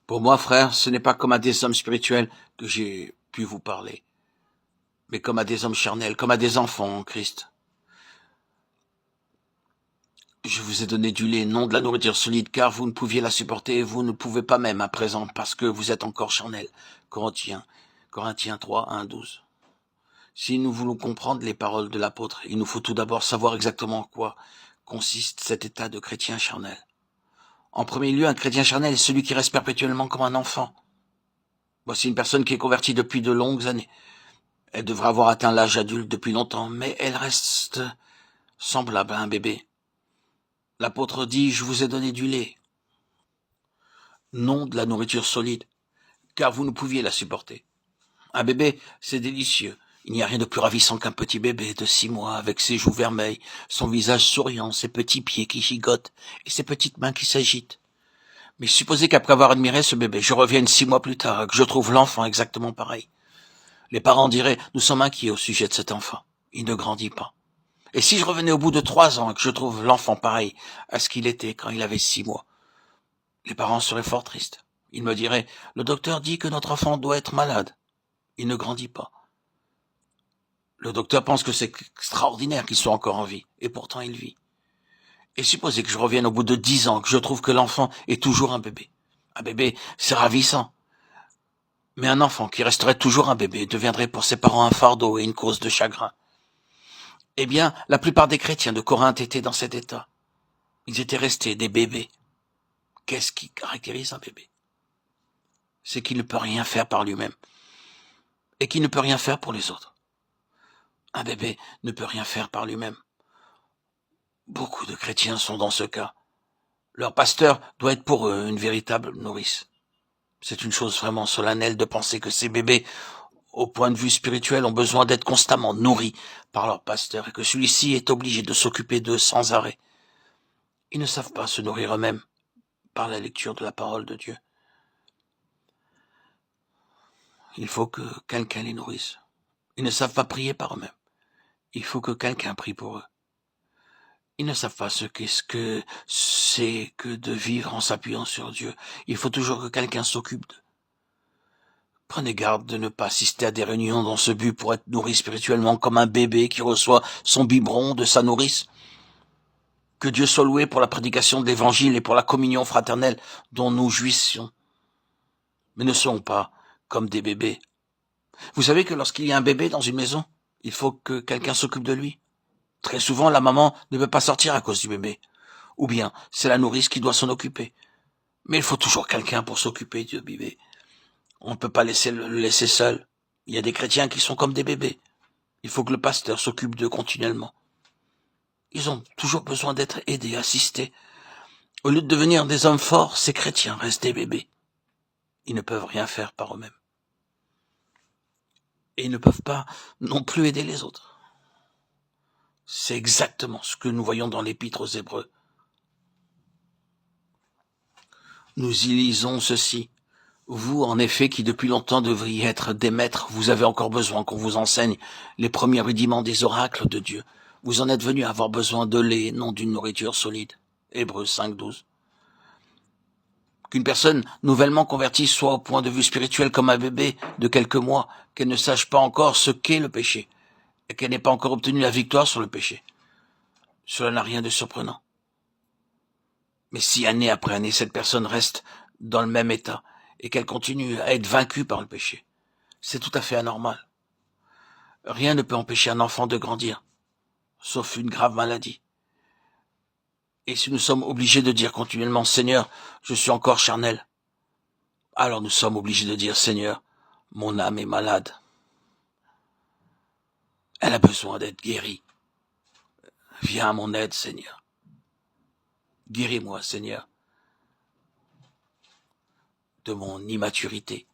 Pour moi, frère, ce n'est pas comme à des hommes spirituels que j'ai pu vous parler, mais comme à des hommes charnels, comme à des enfants en Christ. Je vous ai donné du lait, non de la nourriture solide, car vous ne pouviez la supporter, et vous ne pouvez pas même à présent, parce que vous êtes encore charnel. Corinthiens 3, 1, 12. Si nous voulons comprendre les paroles de l'apôtre, il nous faut tout d'abord savoir exactement en quoi consiste cet état de chrétien charnel. En premier lieu, un chrétien charnel est celui qui reste perpétuellement comme un enfant. Voici une personne qui est convertie depuis de longues années. Elle devrait avoir atteint l'âge adulte depuis longtemps, mais elle reste semblable à un bébé. L'apôtre dit, je vous ai donné du lait, non de la nourriture solide, car vous ne pouviez la supporter. Un bébé, c'est délicieux. Il n'y a rien de plus ravissant qu'un petit bébé de 6 mois avec ses joues vermeilles, son visage souriant, ses petits pieds qui gigotent et ses petites mains qui s'agitent. Mais supposez qu'après avoir admiré ce bébé, je revienne 6 mois plus tard et que je trouve l'enfant exactement pareil. Les parents diraient, nous sommes inquiets au sujet de cet enfant. Il ne grandit pas. Et si je revenais au bout de 3 ans et que je trouve l'enfant pareil à ce qu'il était quand il avait 6 mois, les parents seraient fort tristes. Ils me diraient, le docteur dit que notre enfant doit être malade. Il ne grandit pas. Le docteur pense que c'est extraordinaire qu'il soit encore en vie, et pourtant il vit. Et supposez que je revienne au bout de 10 ans, que je trouve que l'enfant est toujours un bébé. Un bébé, c'est ravissant. Mais un enfant qui resterait toujours un bébé deviendrait pour ses parents un fardeau et une cause de chagrin. Eh bien, la plupart des chrétiens de Corinthe étaient dans cet état. Ils étaient restés des bébés. Qu'est-ce qui caractérise un bébé? C'est qu'il ne peut rien faire par lui-même, et qu'il ne peut rien faire pour les autres. Un bébé ne peut rien faire par lui-même. Beaucoup de chrétiens sont dans ce cas. Leur pasteur doit être pour eux une véritable nourrice. C'est une chose vraiment solennelle de penser que ces bébés, au point de vue spirituel, ont besoin d'être constamment nourris par leur pasteur et que celui-ci est obligé de s'occuper d'eux sans arrêt. Ils ne savent pas se nourrir eux-mêmes par la lecture de la parole de Dieu. Il faut que quelqu'un les nourrisse. Ils ne savent pas prier par eux-mêmes. Il faut que quelqu'un prie pour eux. Ils ne savent pas ce que c'est que de vivre en s'appuyant sur Dieu. Il faut toujours que quelqu'un s'occupe d'eux. Prenez garde de ne pas assister à des réunions dans ce but pour être nourri spirituellement comme un bébé qui reçoit son biberon de sa nourrice. Que Dieu soit loué pour la prédication de l'évangile et pour la communion fraternelle dont nous jouissions. Mais ne soyons pas comme des bébés. Vous savez que lorsqu'il y a un bébé dans une maison, il faut que quelqu'un s'occupe de lui. Très souvent, la maman ne peut pas sortir à cause du bébé. Ou bien, c'est la nourrice qui doit s'en occuper. Mais il faut toujours quelqu'un pour s'occuper du bébé. On ne peut pas le laisser seul. Il y a des chrétiens qui sont comme des bébés. Il faut que le pasteur s'occupe d'eux continuellement. Ils ont toujours besoin d'être aidés, assistés. Au lieu de devenir des hommes forts, ces chrétiens restent des bébés. Ils ne peuvent rien faire par eux-mêmes. Et ils ne peuvent pas non plus aider les autres. C'est exactement ce que nous voyons dans l'Épître aux Hébreux. Nous y lisons ceci. Vous, en effet, qui depuis longtemps devriez être des maîtres, vous avez encore besoin qu'on vous enseigne les premiers rudiments des oracles de Dieu. Vous en êtes venus à avoir besoin de lait, non d'une nourriture solide. Hébreux 5, 12. Qu'une personne nouvellement convertie soit au point de vue spirituel comme un bébé de quelques mois, qu'elle ne sache pas encore ce qu'est le péché, et qu'elle n'ait pas encore obtenu la victoire sur le péché. Cela n'a rien de surprenant. Mais si année après année, cette personne reste dans le même état, et qu'elle continue à être vaincue par le péché, c'est tout à fait anormal. Rien ne peut empêcher un enfant de grandir, sauf une grave maladie. Et si nous sommes obligés de dire continuellement, Seigneur, je suis encore charnel, alors nous sommes obligés de dire, Seigneur, mon âme est malade. Elle a besoin d'être guérie. Viens à mon aide, Seigneur. Guéris-moi, Seigneur, de mon immaturité.